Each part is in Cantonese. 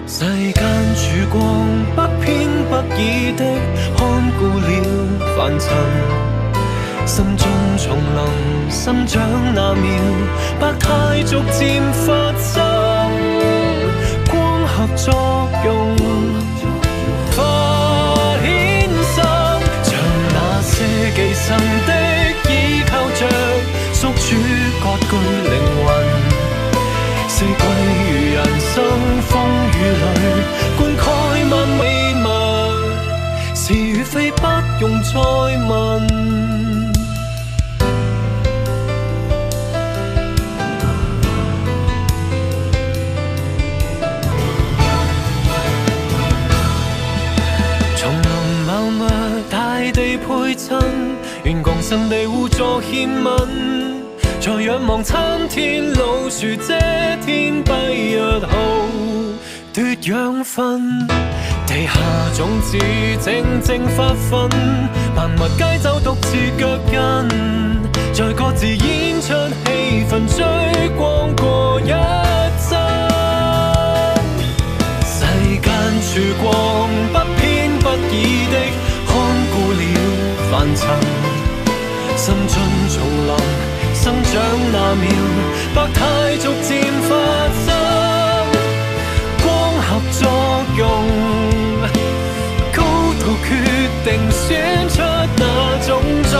世間曙光不偏不倚的看顧了凡塵，心中重臨生長那秒，百態逐漸發生，光合作用發衍生，像那些寄生的倚靠着宿主割據靈魂。四季如人生風雨裏，灌溉萬美物，是與非不用再問。叢林茂密，大地配襯，願共生地互助獻吻。在仰望參天老樹遮天蔽日後奪養分，地下種子靜靜發奮，萬物皆走獨自腳印，在各自演出氣氛，追光過一生。世間曙光不偏不倚的看顧了凡塵，心津重臨生長那秒，百態逐漸發生，光合作用，高度決定選出那種種，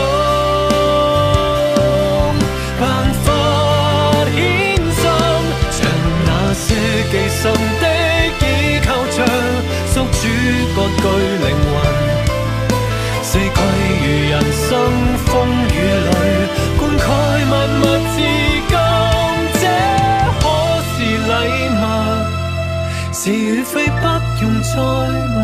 辦法衍生，像那些寄生的倚靠着宿主割據靈魂。四季如人生風雨裏，灌溉萬物至今，這可是禮物，是與非不用再問。